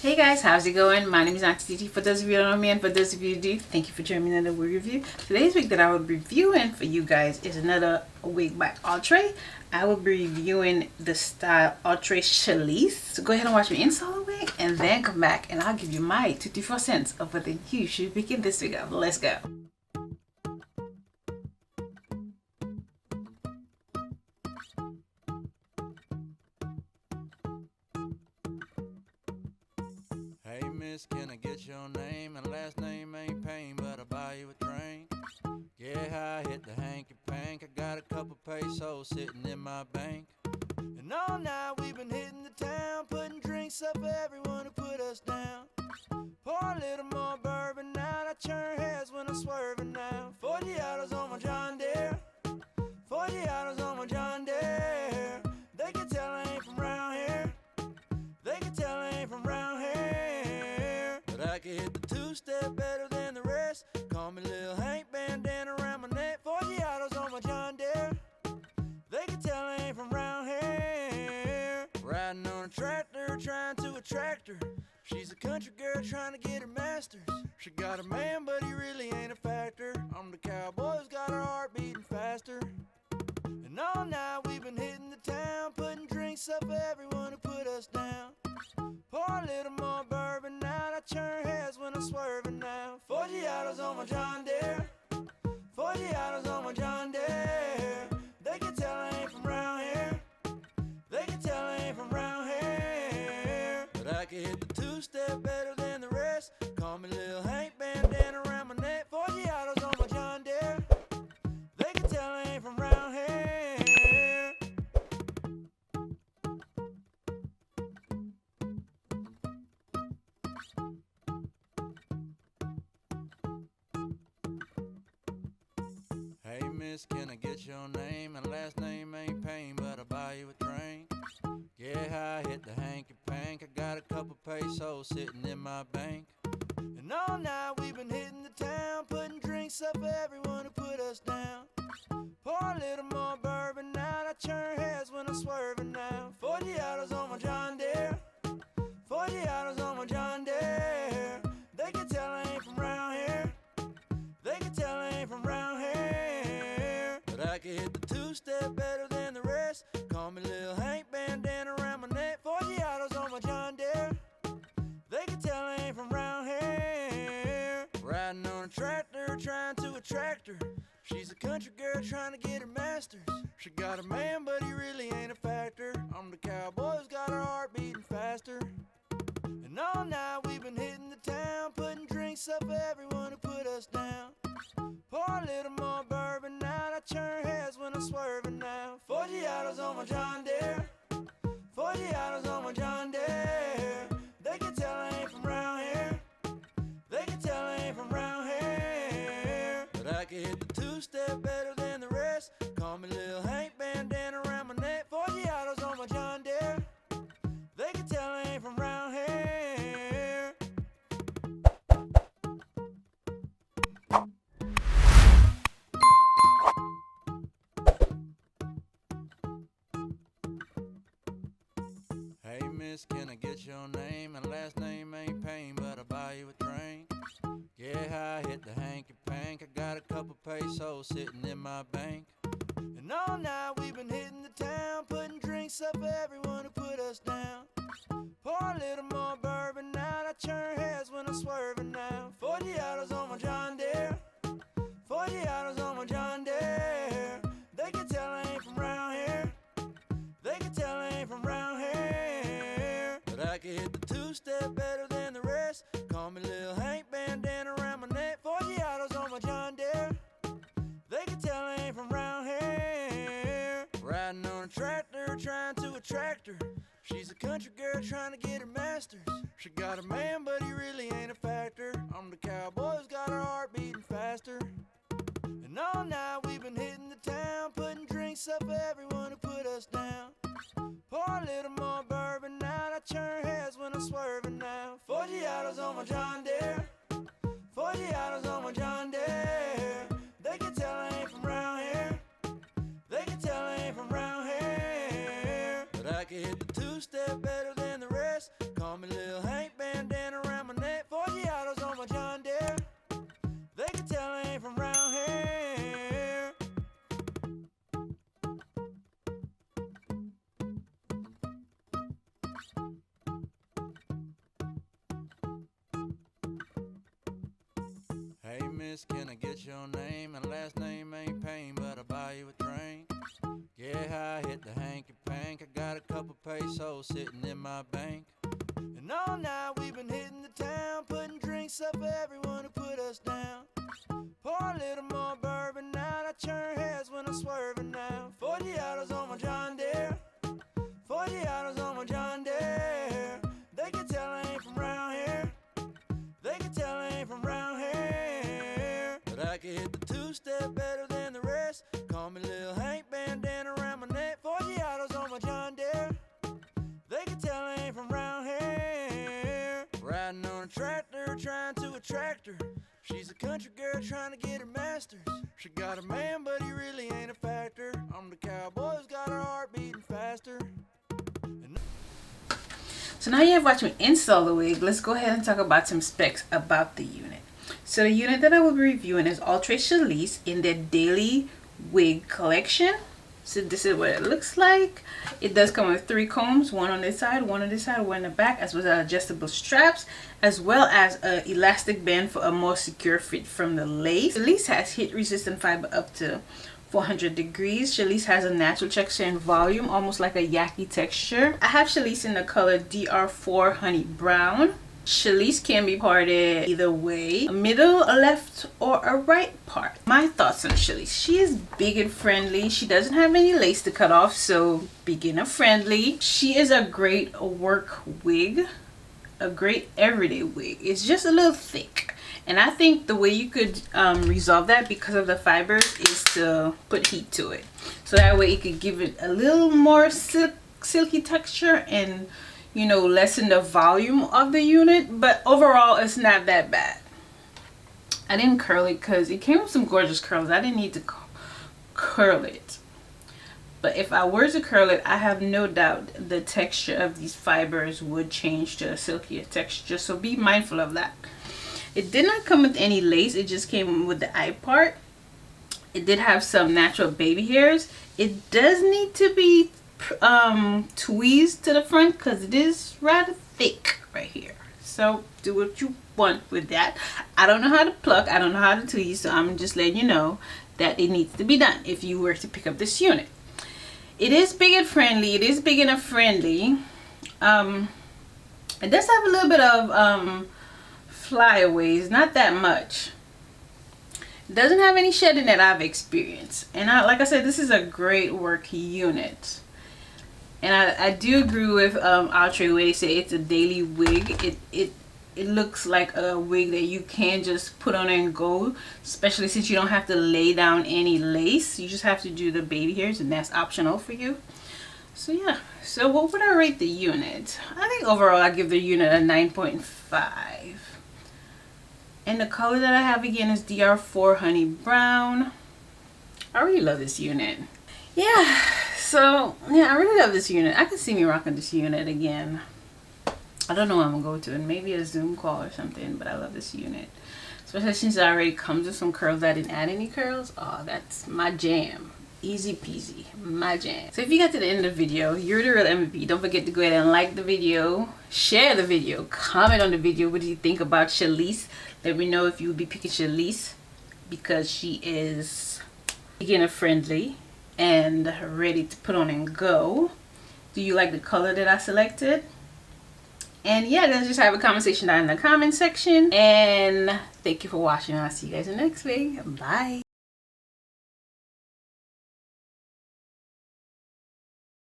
Hey guys, how's it going? My name is Auntie Titi. For those of you who don't know me and for those of you who do, thank you for joining me in another wig review. Today's wig that I will be reviewing for you guys is another wig by Outre. I will be reviewing the style Outre Shaleese. So go ahead and watch me install the wig and then come back and I'll give you my 24 cents of what you should be picking this wig up. Let's go. Hey miss, can I get your name? And last name ain't pain, but I'll buy you a drink. Yeah, I hit the hanky pank. I got a couple pesos sitting in my bank. And all night we've been hitting the town, putting drinks up for everyone who put us down. Pour a little more bourbon out, I turn heads when I'm swerving now. 40 hours on my John Deere, 40 hours on my John Deere. They can tell I ain't from round here, they can tell I ain't from round here. But I can hit the two-step better than the rest. Call me Lil Hank, bandana around my neck. 40 hours on my John Deere, they can tell I ain't from round here. Riding on a tractor, trying to attract her. She's a country girl trying to get her master's. She got a man, but he really ain't a factor. I'm the cowboy who's got her heart beating faster. And all night we've been hitting the town, putting drinks up for everyone who put us down. Pour a little more bourbon out, I turn heads when I'm swerving now. 40 hours on my John Deere, 40 hours on my John Deere. They can tell I ain't from round here, they can tell I ain't from round here. But I can hit the two-step better than the rest. Call me Lil Hank, bandana around my neck. 40 hours on my John Deere, they can tell I ain't from round here. Hey miss, can I get your name? And last name ain't pain, but I'll buy you a drink. Yeah, I hit the hanky pank. I got a couple pesos sitting in my bank. And all night we've been hitting the town, putting drinks up for everyone who put us down. Pour a little more bourbon out, I turn heads when I'm swerving now. 40 hours on my John Deere, 40 hours on my John Deere. They can tell I ain't from round here, they can tell I ain't from round here. But I can hit the two-step better than the rest. Call me Lil Hank, bandana around my neck. 40 hours on my John Deere, they can tell I ain't from round here. Riding on a tractor, trying to attract her. She's a country girl trying to get her master's. She got a man, but he really ain't a factor. I'm the cowboy who's got her heart beating faster. And all night we've been hitting the town, putting drinks up for everyone who put us down. Pour a little more bourbon out, I turn heads when I'm swerving now. 40 hours on my John Deere, 40 hours on my John Deere. They can tell I ain't from round here, they can tell I ain't from round here. But I can hit the two-step better than the rest. Call me Lil Hank, bandana around my neck. 40 hours on my John Deere, they can tell I ain't from round here. Hey miss, can I get your name? And last name ain't pain, but I'll buy you a drink. Yeah, I hit the hanky pank. I got a couple pesos sitting in my bank. And all night we've been hitting the town, putting drinks up for everyone who put us down. Pour a little more bourbon out, I turn heads when I'm swerving now. 40 hours on my John Deere, 40 hours on my John Deere. They can tell I ain't from round here, they can tell I ain't from round here. But I can hit the two-step better than the rest. Call me Lil Hank, bandana around my neck. 40 hours on my John Deere, they can tell I ain't from round here. Riding on a tractor, trying to attract her. She's a country girl trying to get her master's. She got a man, but he really ain't a factor. I'm the cowboy who's got her heart beating faster. And all night we've been hitting the town, putting drinks up for everyone who put us down. Pour a little more bourbon out, I turn heads when I'm swerving now. 40 hours on my John Deere, 40 hours on my John Deere. They can tell I ain't from round here, they can tell I ain't from round here. But I can hit the two-step better than the rest. Call me Lil Hank, bandana miss, can I get your name? And last name ain't pain, but I'll buy you a drink. Yeah, I hit the hanky-pank. I got a couple pesos sitting in my bank. And all night we've been hitting the town, putting drinks up for everyone who put us down. Pour a little more bourbon out, I turn heads when I'm swerving now. 40 hours on my John Deere, 40 hours on my John Deere. They can tell I ain't from round here, they can tell I ain't from round here. But I can hit the two-step better than the rest. Call me Lil Hank, bandana around my neck. 40 hours on my John Deere, they can tell I ain't from round here. Riding on a tractor, trying to attract her. She's a country girl trying to get her master's. She got a man, but he really ain't a factor. I'm the cowboy who's got her heart beating faster. So now you have watched me install the wig. Let's go ahead and talk about some specs about the unit. So the unit that I will be reviewing is Outre Shaleese in their daily wig collection. So this is what it looks like. It does come with 3 combs, one on this side, one on this side, one in the back, as well as adjustable straps, as well as an elastic band for a more secure fit from the lace. Shaleese has heat resistant fiber up to 400 degrees. Shaleese has a natural texture and volume, almost like a yaki texture. I have Shaleese in the color DR4 Honey Brown. Shaleese can be parted either way, a middle, a left, or a right part. My thoughts on Shaleese: she is big and friendly. She doesn't have any lace to cut off, so beginner friendly. She is a great work wig, a great everyday wig. It's just a little thick, and I think the way you could resolve that, because of the fibers, is to put heat to it, so that way it could give it a little more silky texture and, you know, lessen the volume of the unit. But overall, it's not that bad. I didn't curl it because it came with some gorgeous curls. I didn't need to curl it, but if I were to curl it, I have no doubt the texture of these fibers would change to a silkier texture, so be mindful of that. It did not come with any lace, it just came with the eye part. It did have some natural baby hairs. It does need to be tweezed to the front because it is rather thick right here, so do what you want with that. I don't know how to pluck, I don't know how to tweeze, so I'm just letting you know that it needs to be done if you were to pick up this unit. It is big and friendly, it is big enough friendly. It does have a little bit of flyaways, not that much. It doesn't have any shedding that I've experienced, and like I said, this is a great work unit. And I do agree with Outre where they say it's a daily wig. It looks like a wig that you can just put on and go, especially since you don't have to lay down any lace. You just have to do the baby hairs, and that's optional for you. So yeah, so what would I rate the unit? I think overall I give the unit a 9.5. And the color that I have again is DR4 Honey Brown. I really love this unit. Yeah, so yeah, I really love this unit. I can see me rocking this unit again. I don't know what I'm gonna go to, and maybe a Zoom call or something, but I love this unit. Especially since it already comes with some curls. I didn't add any curls. Oh, that's my jam. Easy peasy, my jam. So if you got to the end of the video, you're the real MVP. Don't forget to go ahead and like the video, share the video, comment on the video. What do you think about Shaleese? Let me know if you would be picking Shaleese, because she is beginner friendly and ready to put on and go. Do you like the color that I selected? And yeah, let's just have a conversation down in the comment section. And thank you for watching. I'll see you guys in the next video. Bye.